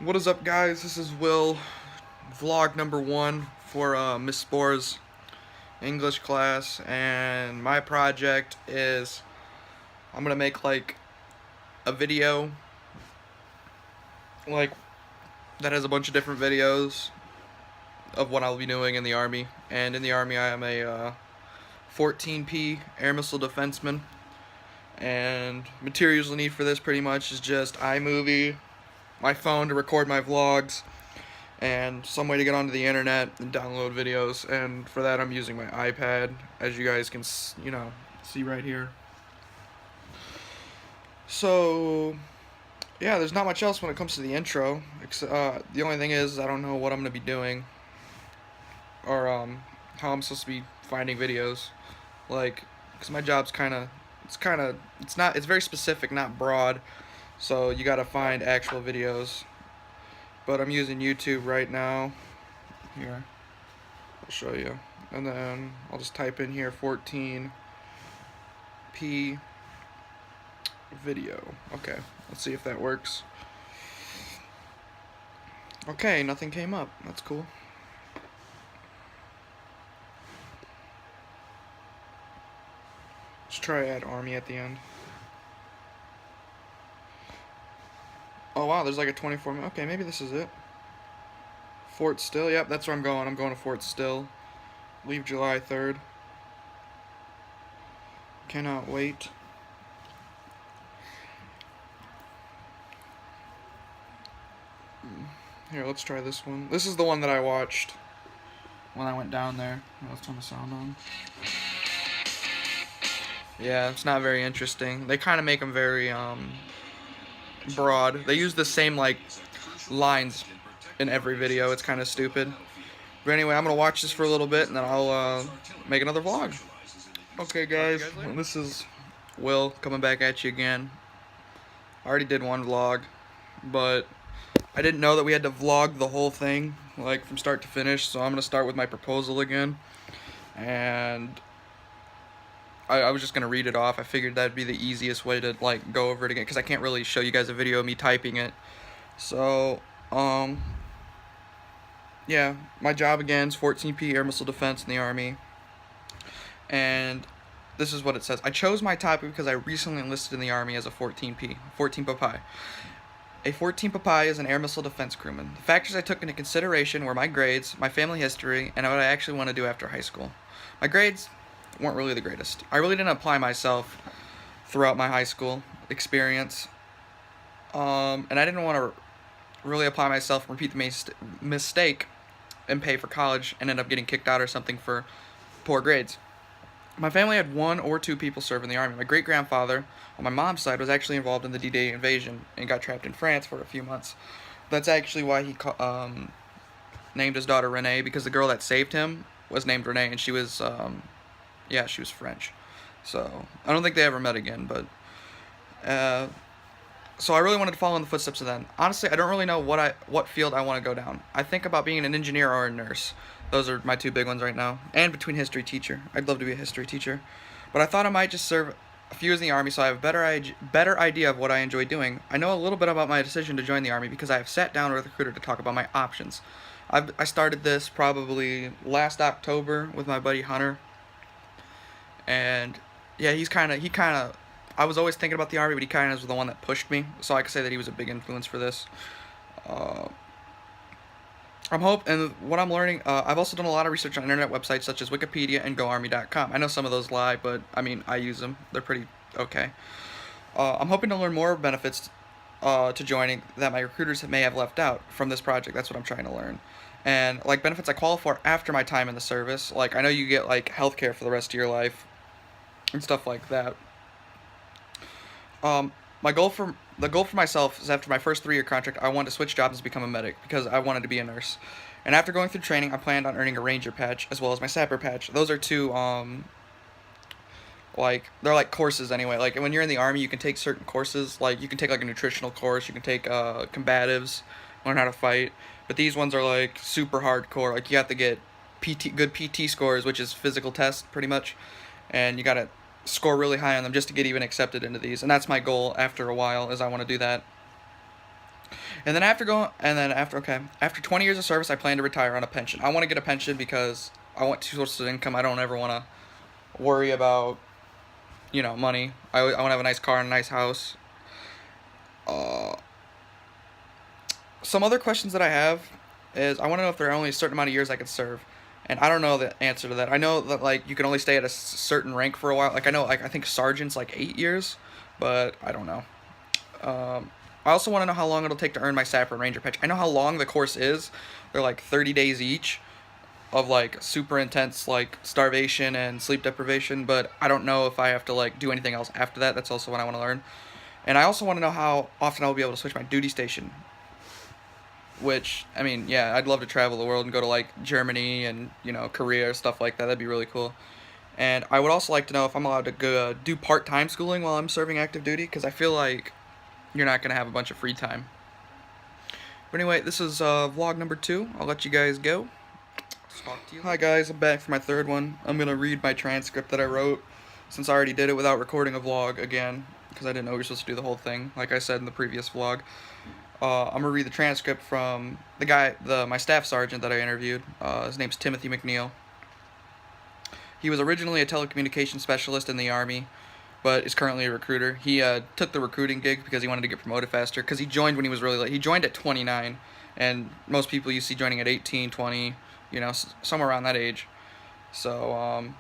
What is up, guys? This is Will, vlog number 1 for Miss Spore's English class, and my project is I'm gonna make like a video like that has a bunch of different videos of what I'll be doing in the Army. And in the Army I am a 14P air missile defenseman, and materials you'll need for this pretty much is just iMovie, my phone to record my vlogs, and some way to get onto the internet and download videos. And for that I'm using my iPad, as you guys can see right here. So yeah, there's not much else when it comes to the intro. The only thing is I don't know what I'm gonna be doing, or how I'm supposed to be finding videos, like, because my job's it's very specific, not broad, so you gotta find actual videos. But I'm using YouTube right now. Here, I'll show you. And then I'll just type in here 14P video. Okay, let's see if that works. Okay, nothing came up. That's cool. Let's try add Army at the end. Oh wow, there's like a 24-minute. Okay, maybe this is it. Fort Still. Yep, that's where I'm going. I'm going to Fort Still. Leave July 3rd. Cannot wait. Here, let's try this one. This is the one that I watched when I went down there. Let's turn the sound on. Yeah, it's not very interesting. They kind of make them very broad. They use the same like lines in every video. It's kind of stupid. But anyway, I'm gonna watch this for a little bit and then I'll make another vlog. Okay, guys, this is Will coming back at you again. I already did one vlog, but I didn't know that we had to vlog the whole thing, like from start to finish. So I'm gonna start with my proposal again, and I was just gonna read it off. I figured that'd be the easiest way to like go over it again, because I can't really show you guys a video of me typing it. So yeah, my job again is 14P air missile defense in the Army, and this is what it says. I chose my topic because I recently enlisted in the Army as a 14P, 14 Papai. A 14 Papai is an air missile defense crewman. The factors I took into consideration were my grades, my family history, and what I actually want to do after high school. My grades weren't really the greatest. I really didn't apply myself throughout my high school experience, and I didn't want to really apply myself and repeat the mistake and pay for college and end up getting kicked out or something for poor grades. My family had 1 or 2 people serve in the Army. My great-grandfather, on my mom's side, was actually involved in the D-Day invasion and got trapped in France for a few months. That's actually why he named his daughter Renee, because the girl that saved him was named Renee, and she was, yeah, she was French. So I don't think they ever met again, but so I really wanted to follow in the footsteps of them. Honestly, I don't really know what field I want to go down. I think about being an engineer or a nurse. Those are my 2 big ones right now. And between history teacher. I'd love to be a history teacher. But I thought I might just serve a few years in the Army so I have a better idea of what I enjoy doing. I know a little bit about my decision to join the Army because I have sat down with a recruiter to talk about my options. I started this probably last October with my buddy Hunter. And yeah, I was always thinking about the Army, but he kind of was the one that pushed me. So I could say that he was a big influence for this. And what I'm learning, I've also done a lot of research on internet websites such as Wikipedia and GoArmy.com. I know some of those lie, but I mean, I use them. They're pretty okay. I'm hoping to learn more benefits to joining that my recruiters may have left out from this project. That's what I'm trying to learn. And like benefits I qualify for after my time in the service. Like I know you get like healthcare for the rest of your life and stuff like that. The goal for myself is after my first 3-year contract, I wanted to switch jobs and become a medic because I wanted to be a nurse. And after going through training, I planned on earning a ranger patch as well as my sapper patch. Those are 2, like, they're like courses anyway. Like when you're in the Army, you can take certain courses. Like you can take like a nutritional course, you can take combatives, learn how to fight. But these ones are like super hardcore. Like you have to get good PT scores, which is physical test pretty much, and you gotta score really high on them just to get even accepted into these. And that's my goal after a while, is I want to do that. And then after 20 years of service, I plan to retire on a pension. I want to get a pension because I want two sources of income. I don't ever want to worry about, money. I want to have a nice car and a nice house. Some other questions that I have is I want to know if there are only a certain amount of years I could serve. And I don't know the answer to that. I know that, like, you can only stay at a certain rank for a while. Like, I know, like, I think sergeant's like 8 years, but I don't know. I also want to know how long it'll take to earn my Sapper and Ranger patch. I know how long the course is. They're like 30 days each of like super intense like starvation and sleep deprivation, but I don't know if I have to like do anything else after that. That's also what I want to learn. And I also want to know how often I'll be able to switch my duty station. Which, I mean, yeah, I'd love to travel the world and go to like Germany and, Korea or stuff like that. That'd be really cool. And I would also like to know if I'm allowed to go do part-time schooling while I'm serving active duty, because I feel like you're not going to have a bunch of free time. But anyway, this is vlog number 2. I'll let you guys go. Talk to you. Hi guys, I'm back for my third one. I'm going to read my transcript that I wrote, since I already did it without recording a vlog again, because I didn't know we were supposed to do the whole thing, like I said in the previous vlog. I'm going to read the transcript from the guy, my staff sergeant that I interviewed. His name's Timothy McNeil. He was originally a telecommunications specialist in the Army, but is currently a recruiter. He took the recruiting gig because he wanted to get promoted faster, because he joined when he was really late. He joined at 29, and most people you see joining at 18, 20, somewhere around that age. So,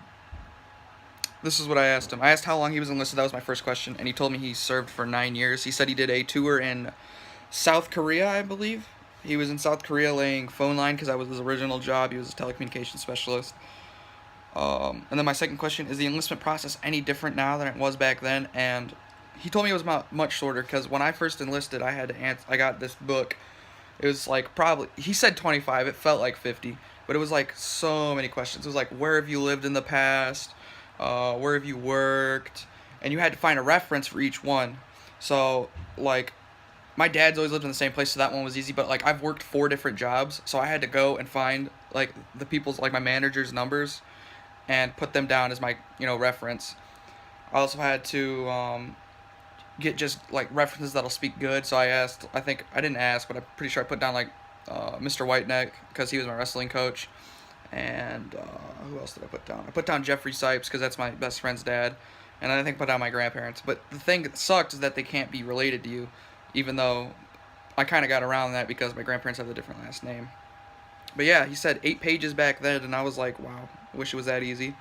this is what I asked him. I asked how long he was enlisted. That was my first question, and he told me he served for 9 years. He said he did a tour in South Korea, I believe. He was in South Korea laying phone line because that was his original job. He was a telecommunications specialist. And then my second question, is the enlistment process any different now than it was back then? And he told me it was much shorter, because when I first enlisted, I got this book. It was like he said 25, it felt like 50, but it was like so many questions. It was like, where have you lived in the past? Where have you worked? And you had to find a reference for each one. So, like, my dad's always lived in the same place, so that one was easy, but, like, I've worked 4 different jobs, so I had to go and find, like, the people's, like, my manager's numbers and put them down as my, reference. I also had to, get just, like, references that'll speak good, so I didn't ask, but I'm pretty sure I put down, like, Mr. Whiteneck, because he was my wrestling coach, and, who else did I put down? I put down Jeffrey Sipes, because that's my best friend's dad, and I think I put down my grandparents, but the thing that sucked is that they can't be related to you, even though I kind of got around that because my grandparents have a different last name. But yeah, he said 8 pages back then, and I was like, wow, I wish it was that easy.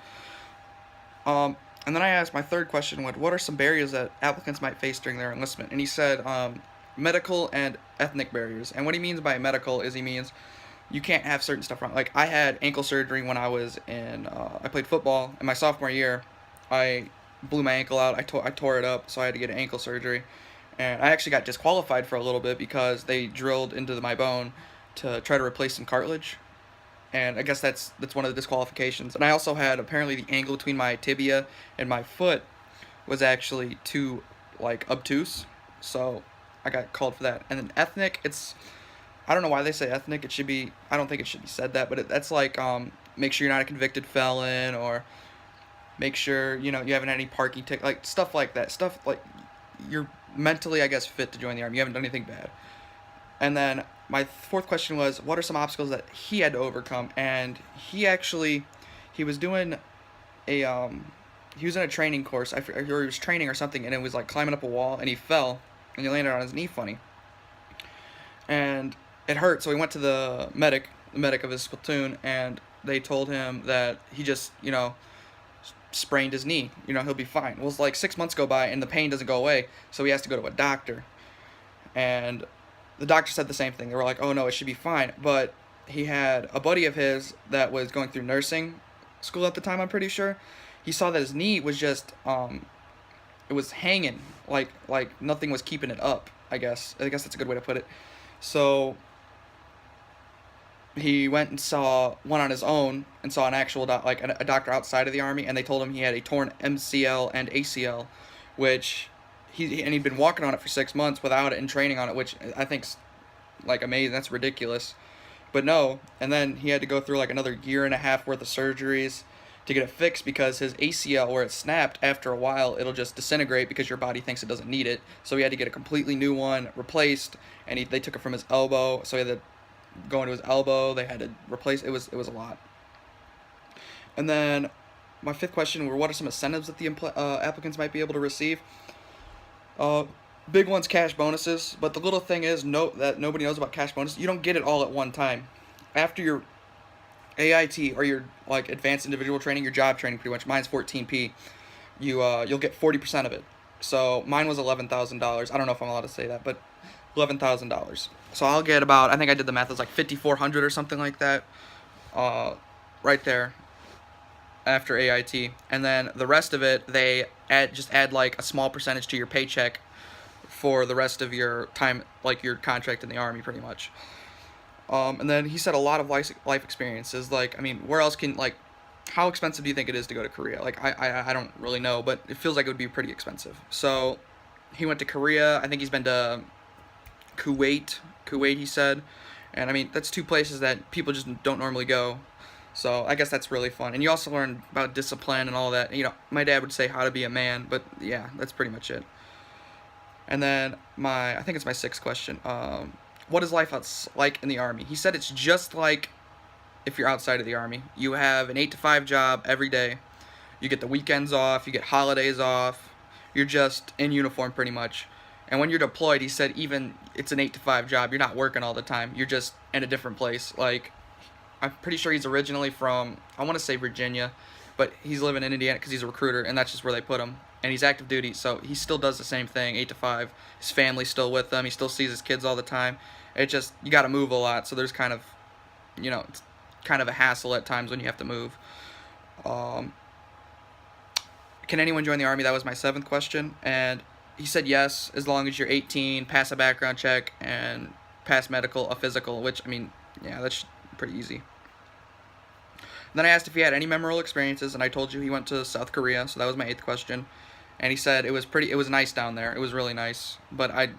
And then I asked my third question, what are some barriers that applicants might face during their enlistment? And he said medical and ethnic barriers. And what he means by medical is he means you can't have certain stuff wrong. Like, I had ankle surgery when I was I played football. In my sophomore year, I blew my ankle out. I tore it up, so I had to get an ankle surgery. And I actually got disqualified for a little bit because they drilled into my bone to try to replace some cartilage. And I guess that's one of the disqualifications. And I also had, apparently, the angle between my tibia and my foot was actually too, like, obtuse. So I got called for that. And then ethnic, I don't know why they say ethnic. I don't think it should be said that, but that's like, make sure you're not a convicted felon, or make sure, you haven't had any parking ticket, like, stuff like that. Stuff like, you're mentally, I guess, fit to join the Army. You haven't done anything bad. And then my fourth question was, what are some obstacles that he had to overcome? And he was doing he was in a training course, or he was training or something, and it was like climbing up a wall, and he fell, and he landed on his knee funny. And it hurt, so he went to the medic of his platoon, and they told him that he just, sprained his knee. He'll be fine. Well, it's like 6 months go by, and the pain doesn't go away, so he has to go to a doctor. And the doctor said the same thing. They were like, oh no, it should be fine. But he had a buddy of his that was going through nursing school at the time, I'm pretty sure. He saw that his knee was just, it was hanging, like nothing was keeping it up, I guess. I guess that's a good way to put it. So he went and saw one on his own, and saw an actual a doctor outside of the Army, and they told him he had a torn MCL and ACL, which he'd been walking on it for 6 months without it and training on it, which I think's like amazing. That's ridiculous. But no, and then he had to go through like another year and a half worth of surgeries, to get it fixed because his ACL, where it snapped, after a while it'll just disintegrate because your body thinks it doesn't need it. So he had to get a completely new one replaced, and they took it from his elbow, so he had to go into his elbow. They had to replace it. Was a lot. And then my fifth question were, what are some incentives that the applicants might be able to receive? Big one's cash bonuses, but the little thing is, note that nobody knows about cash bonuses. You don't get it all at one time. After your AIT, or your like advanced individual training, your job training, pretty much, mine's 14P, you'll get 40% of it. So mine was $11,000. I don't know if I'm allowed to say that, but $11,000. So I'll get about, I think I did the math, it was like 5,400 or something like that, right there after AIT. And then the rest of it, they just add like a small percentage to your paycheck for the rest of your time, like your contract in the Army, pretty much. And then he said a lot of life experiences. Like, I mean, where else can, like, how expensive do you think it is to go to Korea? Like, I don't really know, but it feels like it would be pretty expensive. So he went to Korea. I think he's been to Kuwait, he said. And I mean, that's two places that people just don't normally go. So I guess that's really fun. And you also learn about discipline and all that. You know, my dad would say how to be a man, but yeah, that's pretty much it. And then I think it's my sixth question. What is life like in the Army? He said it's just like if you're outside of the Army. You have an 8-to-5 job every day. You get the weekends off. You get holidays off. You're just in uniform pretty much. And when you're deployed, he said even it's an 8-to-5 job. You're not working all the time. You're just in a different place. Like, I'm pretty sure he's originally from, I want to say Virginia, but he's living in Indiana because he's a recruiter, and that's just where they put him. And he's active duty, so he still does the same thing, 8-to-5. His family's still with him. He still sees his kids all the time. It just, you got to move a lot, so there's kind of, you know, it's kind of a hassle at times when you have to move. Can anyone join the Army? That was my seventh question. And he said yes, as long as you're 18, pass a background check, and pass medical, a physical, which, I mean, yeah, that's pretty easy. Then I asked if he had any memorable experiences, and I told you he went to South Korea, so that was my eighth question. And he said it was nice down there. It was really nice, but I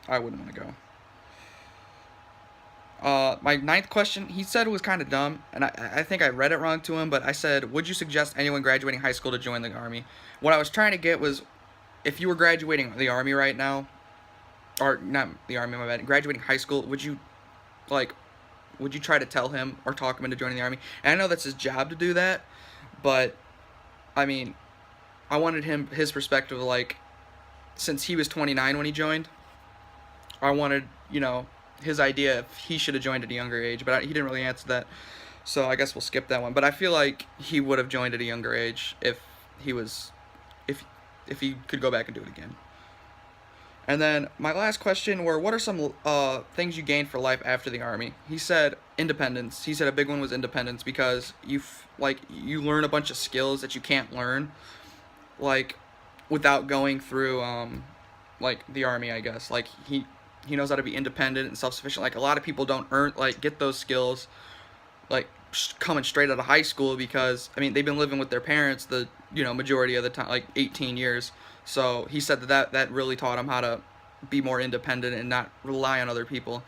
wouldn't want to go. My ninth question, he said it was kind of dumb, and I think I read it wrong to him, but I said, would you suggest anyone graduating high school to join the Army? What I was trying to get was, if you were graduating the Army right now, or not the Army, my bad, graduating high school, would you try to tell him or talk him into joining the Army? And I know that's his job to do that, but, I mean, I wanted his perspective, like, since he was 29 when he joined, I wanted, you know, his idea if he should have joined at a younger age, but he didn't really answer that, so I guess we'll skip that one. But I feel like he would have joined at a younger age if he could go back and do it again. And then my last question were, what are some things you gained for life after the Army? He said independence. He said a big one was independence, because you learn a bunch of skills that you can't learn, like, without going through like the Army, I guess. Like, he knows how to be independent and self-sufficient. Like, a lot of people don't get those skills, like, coming straight out of high school, because, I mean, they've been living with their parents the, you know, majority of the time, like 18 years. So he said that really taught him how to be more independent and not rely on other people.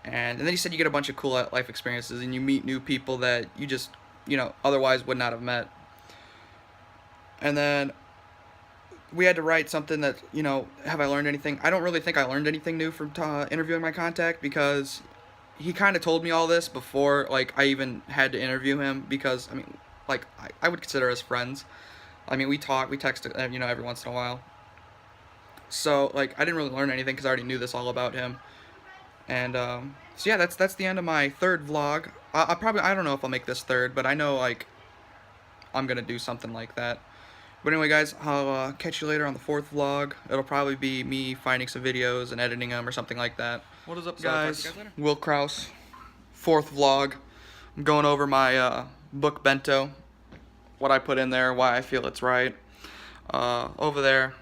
And then he said you get a bunch of cool life experiences, and you meet new people that you just, you know, otherwise would not have met. And then we had to write something that, you know, have I learned anything? I don't really think I learned anything new from interviewing my contact, because he kind of told me all this before, like, I even had to interview him, because, I mean, like, I would consider us friends. I mean, we text, you know, every once in a while. So, like, I didn't really learn anything because I already knew this all about him. And, so yeah, that's the end of my third vlog. I don't know if I'll make this third, but I know, like, I'm gonna do something like that. But anyway, guys, I'll catch you later on the fourth vlog. It'll probably be me finding some videos and editing them or something like that. What is up, guys? Will Kraus, fourth vlog. I'm going over my book bento, what I put in there, why I feel it's right. Over there,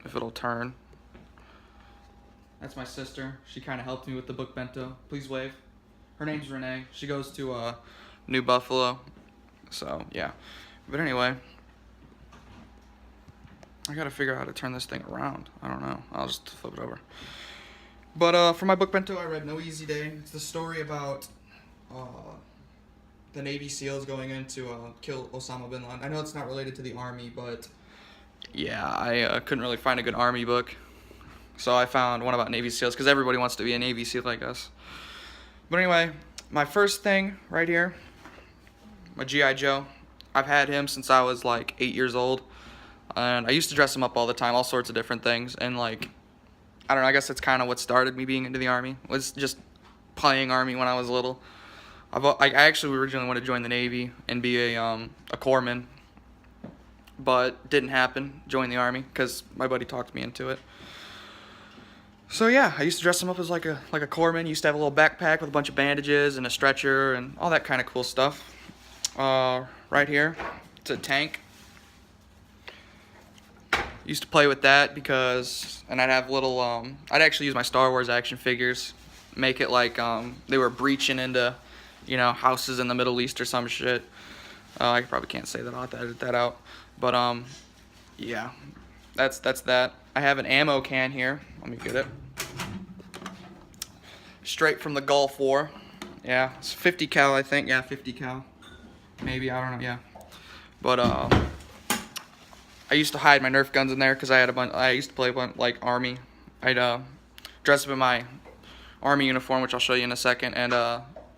if it'll turn. That's my sister. She kind of helped me with the book bento. Please wave. Her name's Renee. She goes to New Buffalo. So, yeah. But anyway, I gotta figure out how to turn this thing around. I don't know. I'll just flip it over. But for my book bento, I read No Easy Day. It's the story about the Navy SEALs going in to kill Osama bin Laden. I know it's not related to the Army, but yeah, I couldn't really find a good Army book. So I found one about Navy SEALs because everybody wants to be a Navy SEAL, I guess. But anyway, my first thing right here, my G.I. Joe. I've had him since I was like 8 years old. And I used to dress him up all the time, all sorts of different things. And like, I don't know, I guess that's kind of what started me being into the Army, was just playing Army when I was little. I actually originally wanted to join the Navy and be a corpsman, but didn't happen, join the Army, because my buddy talked me into it. So yeah, I used to dress him up as like a corpsman. Used to have a little backpack with a bunch of bandages and a stretcher and all that kind of cool stuff. Right here, it's a tank. Used to play with that because, and I'd have little, I'd actually use my Star Wars action figures, make it like they were breaching into, you know, houses in the Middle East or some shit. I probably can't say that, I'll have to edit that out. But yeah, that's that. I have an ammo can here. Let me get it. Straight from the Gulf War. Yeah, it's 50 cal, I think. Yeah, 50 cal. Maybe, I don't know. Yeah. But I used to hide my Nerf guns in there because I had a bunch. I used to play like Army. I'd dress up in my Army uniform, which I'll show you in a second, and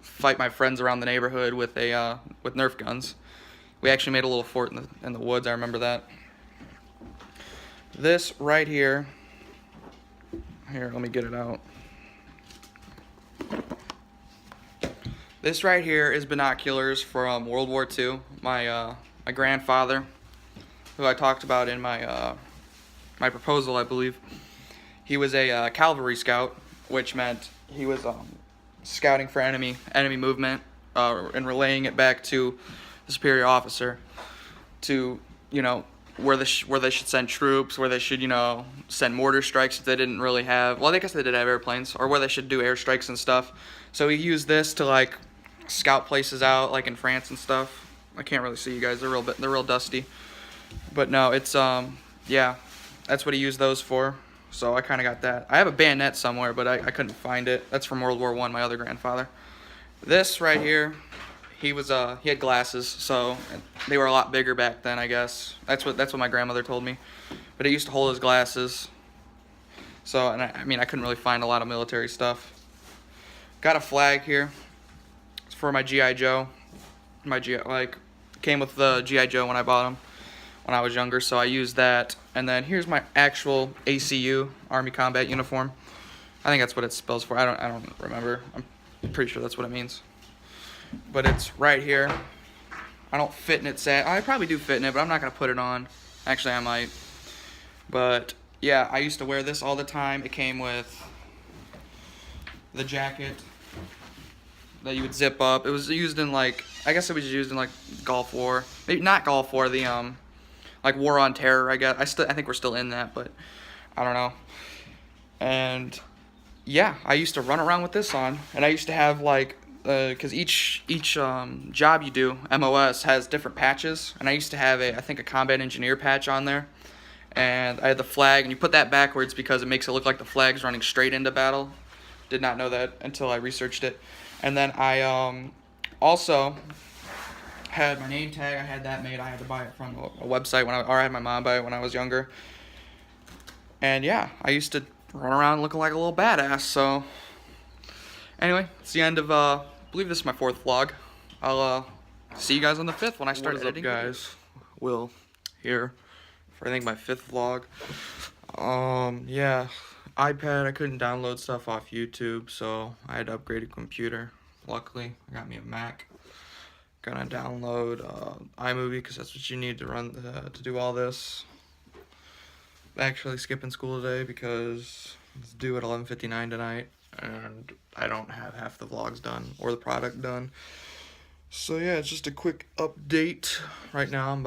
fight my friends around the neighborhood with Nerf guns. We actually made a little fort in the woods. I remember that. This right here. Here, let me get it out. This right here is binoculars from World War II. My grandfather, who I talked about in my my proposal, I believe, he was a cavalry scout, which meant he was scouting for enemy movement and relaying it back to the superior officer to, you know, where they should send troops, where they should, you know, send mortar strikes if they didn't really have, well, I guess they did have airplanes, or where they should do airstrikes and stuff. So he used this to like scout places out, like in France and stuff. I can't really see you guys; they're real dusty. But no, it's yeah, that's what he used those for. So I kind of got that. I have a bayonet somewhere, but I couldn't find it. That's from World War I, my other grandfather. This right here, he had glasses, so they were a lot bigger back then, I guess. That's what my grandmother told me. But he used to hold his glasses. So, and I mean, I couldn't really find a lot of military stuff. Got a flag here. It's for my G.I. Joe. Came with the G.I. Joe when I bought him when I was younger, so I used that. And then here's my actual ACU, Army Combat Uniform. I think that's what it spells for. I don't remember. I'm pretty sure that's what it means. But it's right here. I don't fit in it. I probably do fit in it, but I'm not going to put it on. Actually, I might. But yeah, I used to wear this all the time. It came with the jacket that you would zip up. It was used in like, I guess it was used in like Gulf War. Maybe not Gulf War, the like War on Terror, I guess. I think we're still in that, but I don't know. And yeah, I used to run around with this on, and I used to have like, because each job you do, MOS, has different patches, and I used to have I think a combat engineer patch on there, and I had the flag, and you put that backwards because it makes it look like the flag's running straight into battle. Did not know that until I researched it. And then I also had my name tag. I had that made. I had to buy it from a website or I had my mom buy it when I was younger. And yeah, I used to run around looking like a little badass. So anyway, it's the end of I believe this is my 4th vlog. I'll see you guys on the 5th when I start editing. What is up, guys? Will here for I think my 5th vlog. Yeah, iPad, I couldn't download stuff off YouTube, so I had to upgrade a computer. Luckily, I got me a Mac. Gonna download iMovie because that's what you need to run to do all this. Actually skipping school today because it's due at 11:59 tonight, and I don't have half the vlogs done or the product done. So yeah, it's just a quick update. Right now I'm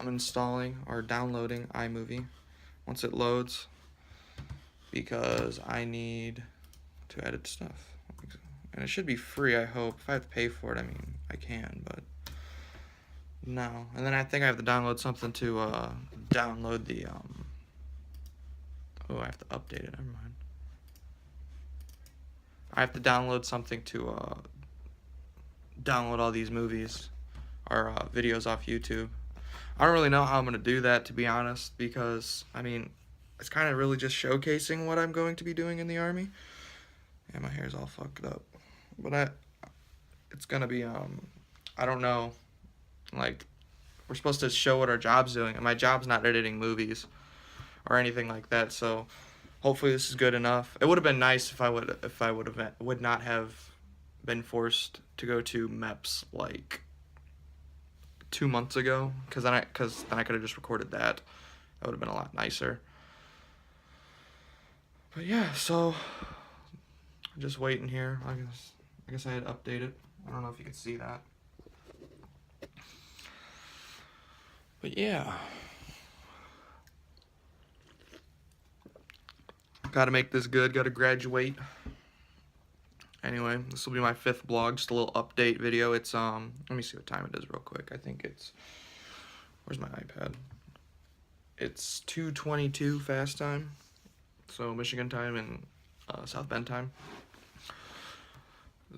installing or downloading iMovie once it loads because I need to edit stuff. And it should be free, I hope. If I have to pay for it, I mean, I can, but no. And then I think I have to download something to download the oh, I have to update it. Never mind. I have to download something to download all these movies or videos off YouTube. I don't really know how I'm going to do that, to be honest, because, I mean, it's kind of really just showcasing what I'm going to be doing in the Army. And my hair's all fucked up. But it's going to be, I don't know, like, we're supposed to show what our job's doing, and my job's not editing movies or anything like that, so hopefully this is good enough. It would have been nice if I would not have been forced to go to MEPS like 2 months ago, because then I could have just recorded that. That would have been a lot nicer. But yeah, so I'm just waiting here. I guess I had to update it. I don't know if you can see that. But yeah. Gotta make this good, gotta graduate. Anyway, this will be my 5th vlog, just a little update video. It's, let me see what time it is real quick. I think it's, where's my iPad? It's 2:22 fast time. So Michigan time and South Bend time.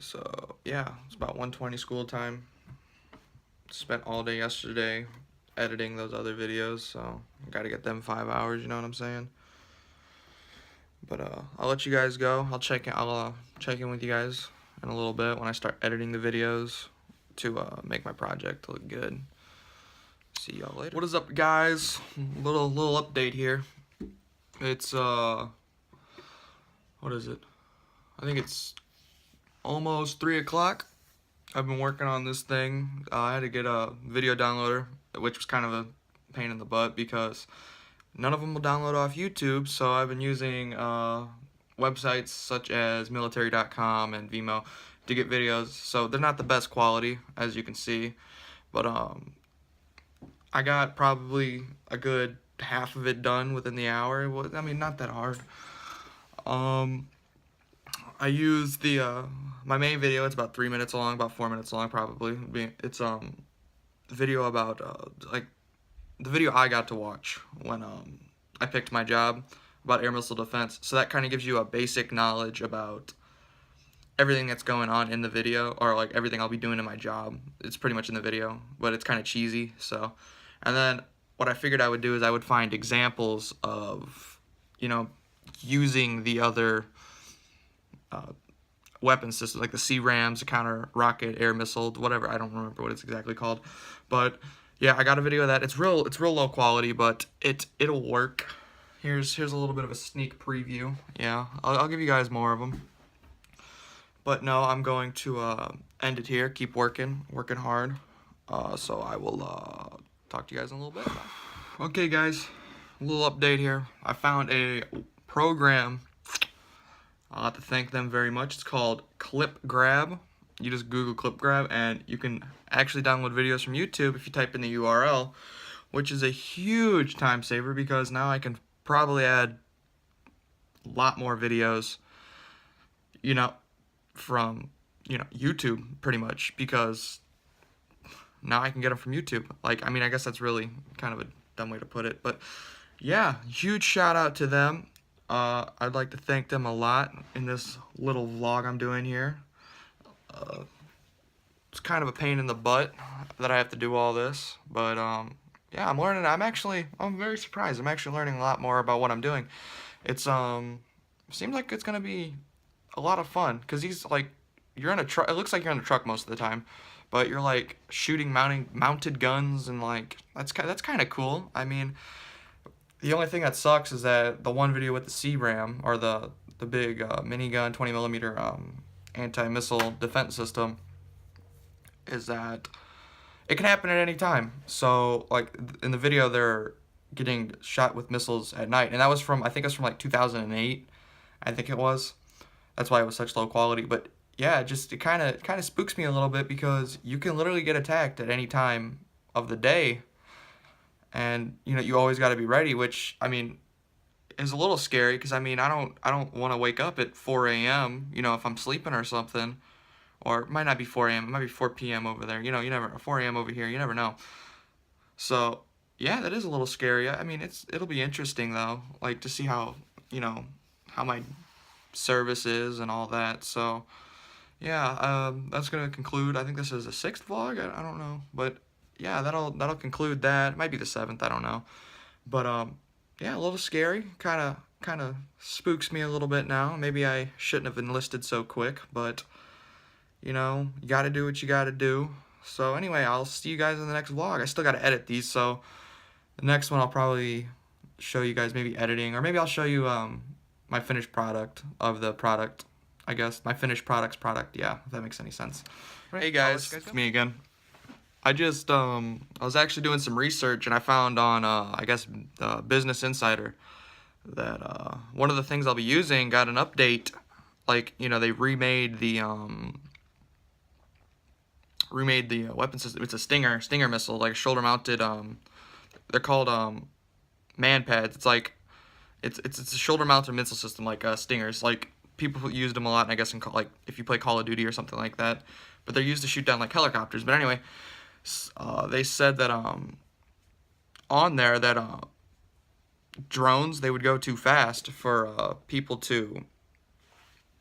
So yeah, it's about 1:20 school time. Spent all day yesterday editing those other videos, so I gotta get them 5 hours, you know what I'm saying? But I'll let you guys go. I'll check in with you guys in a little bit when I start editing the videos to make my project look good. See y'all later. What is up, guys? Little update here. It's what is it? I think it's almost 3 o'clock. I've been working on this thing. I had to get a video downloader, which was kind of a pain in the butt because none of them will download off YouTube, so I've been using websites such as military.com and Vimeo to get videos. So they're not the best quality, as you can see, but I got probably a good half of it done within the hour. It was, I mean, not that hard. I used the my main video. It's about 3 minutes long, about 4 minutes long probably. It's video about like the video I got to watch when I picked my job about air missile defense. So that kind of gives you a basic knowledge about everything that's going on in the video, or like everything I'll be doing in my job. It's pretty much in the video, but it's kind of cheesy. So, and then what I figured I would do is I would find examples of, you know, using the other weapon systems, like the CRAMs, the counter rocket air missile, whatever. I don't remember what it's exactly called, but yeah, I got a video of that. It's real low quality, but it'll work. Here's a little bit of a sneak preview. Yeah, I'll give you guys more of them. But no, I'm going to end it here. Keep working hard. So I will talk to you guys in a little bit. Okay, guys, a little update here. I found a program. I'll have to thank them very much. It's called Clip Grab. You just Google Clip Grab, and you can actually download videos from YouTube if you type in the URL, which is a huge time saver because now I can probably add a lot more videos, you know, from, you know, YouTube pretty much, because now I can get them from YouTube. Like, I mean, I guess that's really kind of a dumb way to put it, but yeah, huge shout out to them. I'd like to thank them a lot in this little vlog I'm doing here. It's kind of a pain in the butt that I have to do all this, but yeah, I'm learning. I'm very surprised. I'm actually learning a lot more about what I'm doing. It's seems like it's gonna be a lot of fun, because he's like, you're in a truck. It looks like you're in a truck most of the time, but you're like shooting mounted guns, and like that's kind of cool. I mean, the only thing that sucks is that the one video with the CRAM, or the big minigun 20mm anti-missile defense system, is that it can happen at any time. So like in the video, they're getting shot with missiles at night, and that was from, I think it was from like 2008. I think it was. That's why it was such low quality. But yeah, it kind of spooks me a little bit, because you can literally get attacked at any time of the day, and you know, you always got to be ready, which, I mean, is a little scary, because I mean, I don't want to wake up at 4 a.m. you know, if I'm sleeping or something. Or it might not be 4 a.m. It might be 4 p.m. over there. You know, 4 a.m. over here. You never know. So yeah, that is a little scary. I mean, it'll be interesting though, like to see how, you know, how my service is and all that. So yeah, that's gonna conclude. I think this is the 6th vlog. I don't know, but yeah, that'll conclude that. It might be the 7th. I don't know, but yeah, a little scary. Kind of spooks me a little bit now. Maybe I shouldn't have enlisted so quick, but you know, you gotta do what you gotta do. So anyway, I'll see you guys in the next vlog. I still gotta edit these, so the next one I'll probably show you guys maybe editing, or maybe I'll show you my finished product of the product. I guess my finished product's product. Yeah, if that makes any sense. Right, hey guys, it's me again. I just I was actually doing some research, and I found on I guess Business Insider that one of the things I'll be using got an update. Like, you know, they remade the weapon system. It's a Stinger missile, like a shoulder-mounted. They're called man pads. It's like it's a shoulder-mounted missile system, like Stingers. Like, people used them a lot, and I guess in like if you play Call of Duty or something like that. But they're used to shoot down like helicopters. But anyway, they said that on there that drones, they would go too fast for people to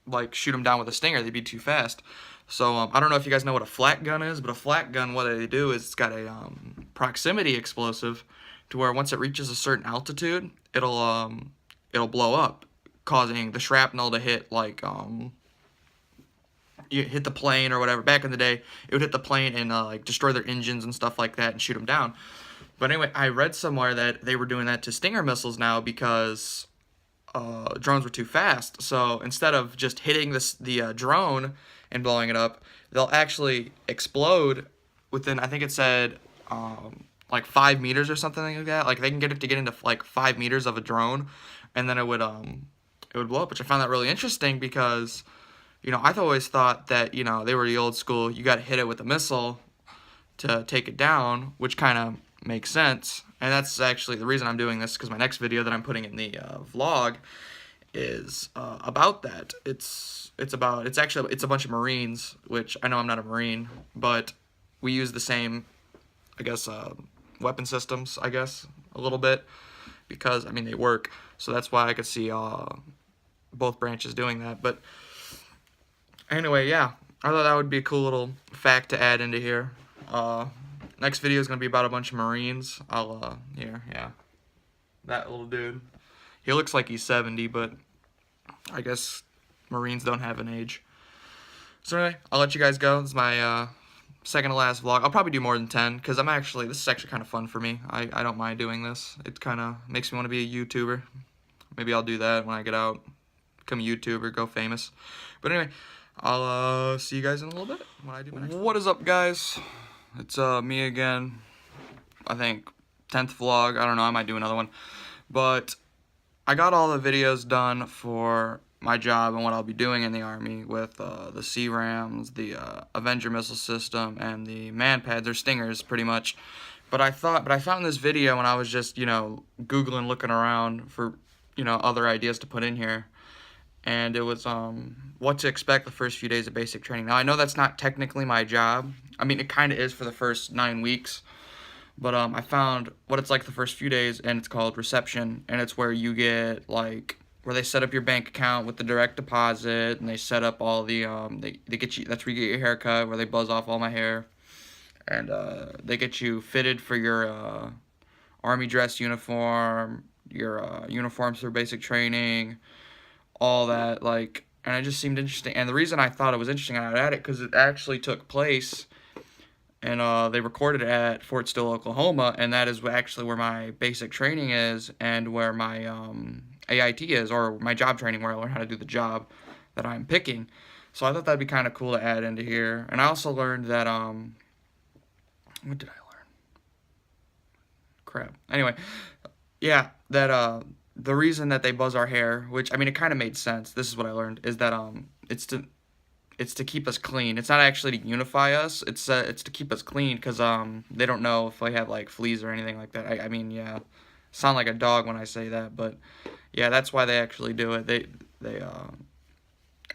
like shoot them down with a Stinger. They'd be too fast. So I don't know if you guys know what a flak gun is, but a flak gun, what they do is it's got a proximity explosive, to where once it reaches a certain altitude, it'll blow up, causing the shrapnel to hit like you hit the plane or whatever. Back in the day, it would hit the plane and like destroy their engines and stuff like that and shoot them down. But anyway, I read somewhere that they were doing that to Stinger missiles now because drones were too fast. So instead of just hitting the drone and blowing it up, they'll actually explode within, I think it said like 5 meters or something like that. Like, they can get it to get into like 5 meters of a drone, and then it would blow up. Which I found that really interesting because, you know, I've always thought that, you know, they were the old school, you got to hit it with a missile to take it down, which kind of makes sense. And that's actually the reason I'm doing this, because my next video that I'm putting in the vlog is about that. It's a bunch of Marines, which I know I'm not a Marine, but we use the same, I guess, weapon systems, I guess, a little bit, because, I mean, they work. So that's why I could see both branches doing that. But anyway, yeah, I thought that would be a cool little fact to add into here. Next video is going to be about a bunch of Marines. Here, yeah, that little dude. He looks like he's 70, but I guess Marines don't have an age. So anyway, I'll let you guys go. This is my second to last vlog. I'll probably do more than 10, because this is actually kind of fun for me. I don't mind doing this. It kind of makes me want to be a YouTuber. Maybe I'll do that when I get out, become a YouTuber, go famous. But anyway, I'll see you guys in a little bit when I do my next one. What is up, guys? It's me again. I think 10th vlog. I don't know, I might do another one. But I got all the videos done for my job and what I'll be doing in the Army with the C-Rams, the Avenger missile system, and the man pads, or Stingers, pretty much. But I found this video when I was just, you know, Googling, looking around for, you know, other ideas to put in here. And it was what to expect the first few days of basic training. Now, I know that's not technically my job. I mean, it kind of is for the first 9 weeks. But I found what it's like the first few days, and it's called reception. And it's where you get, like, where they set up your bank account with the direct deposit, and they set up all the, they get you, that's where you get your haircut, where they buzz off all my hair. And they get you fitted for your Army dress uniform, your uniforms for basic training, all that, like, and it just seemed interesting. And the reason I thought it was interesting, I had it because it actually took place, and they recorded it at Fort Still, Oklahoma, and that is actually where my basic training is, and where my AIT is, or my job training, where I learn how to do the job that I'm picking. So I thought that'd be kind of cool to add into here. And I also learned that, what did I learn? Crap. Anyway, yeah, that, the reason that they buzz our hair, which, I mean, it kind of made sense. This is what I learned, is that, it's to keep us clean. It's not actually to unify us. It's to keep us clean, because, they don't know if we have, like, fleas or anything like that. I mean, yeah, sound like a dog when I say that, but, yeah, that's why they actually do it.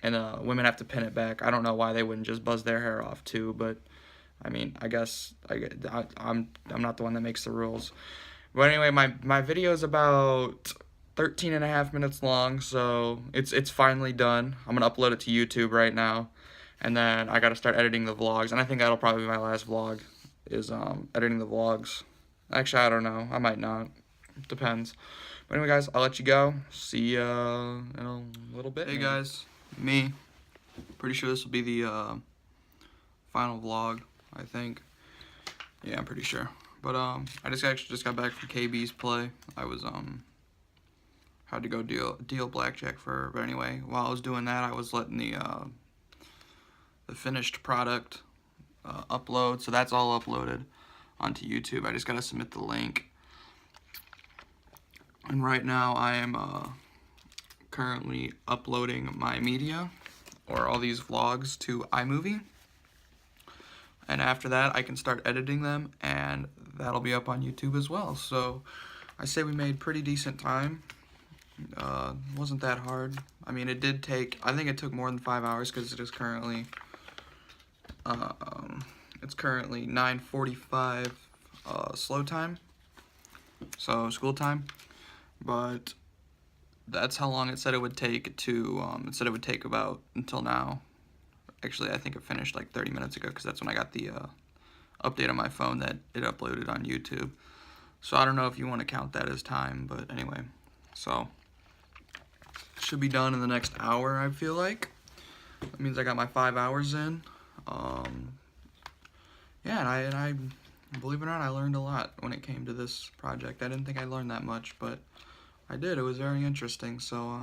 And women have to pin it back. I don't know why they wouldn't just buzz their hair off, too, but, I mean, I guess I'm not the one that makes the rules. But anyway, my video is about 13.5 minutes long, so it's finally done. I'm gonna upload it to YouTube right now, And then I got to start editing the vlogs, and I think that'll probably be my last vlog, is editing the vlogs. Actually, I don't know. I might not. Depends. But anyway, guys, I'll let you go. See ya in a little bit. Hey, guys. Me. Pretty sure this will be the final vlog, I think. Yeah, I'm pretty sure. But I just got back from KB's play. I was had to go deal blackjack for her. But anyway, while I was doing that, I was letting the finished product upload. So that's all uploaded onto YouTube. I just gotta submit the link. And right now I am currently uploading my media, or all these vlogs, to iMovie. And after that, I can start editing them, and that'll be up on YouTube as well. So I say we made pretty decent time. Wasn't that hard. I mean, it did take, I think it took more than 5 hours, because it is currently, it's currently 9:45 slow time, so school time. But that's how long it said it would take to, it said it would take about until now. Actually, I think it finished like 30 minutes ago, because that's when I got the update on my phone that it uploaded on YouTube. So I don't know if you want to count that as time, but anyway. So, should be done in the next hour, I feel like. That means I got my 5 hours in. Yeah, and I believe it or not, I learned a lot when it came to this project. I didn't think I learned that much, but I did. It was very interesting. So,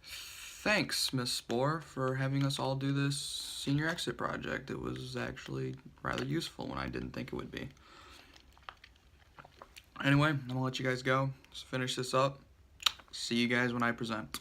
thanks, Miss Spore, for having us all do this senior exit project. It was actually rather useful when I didn't think it would be. Anyway, I'm gonna let you guys go. Just finish this up. See you guys when I present.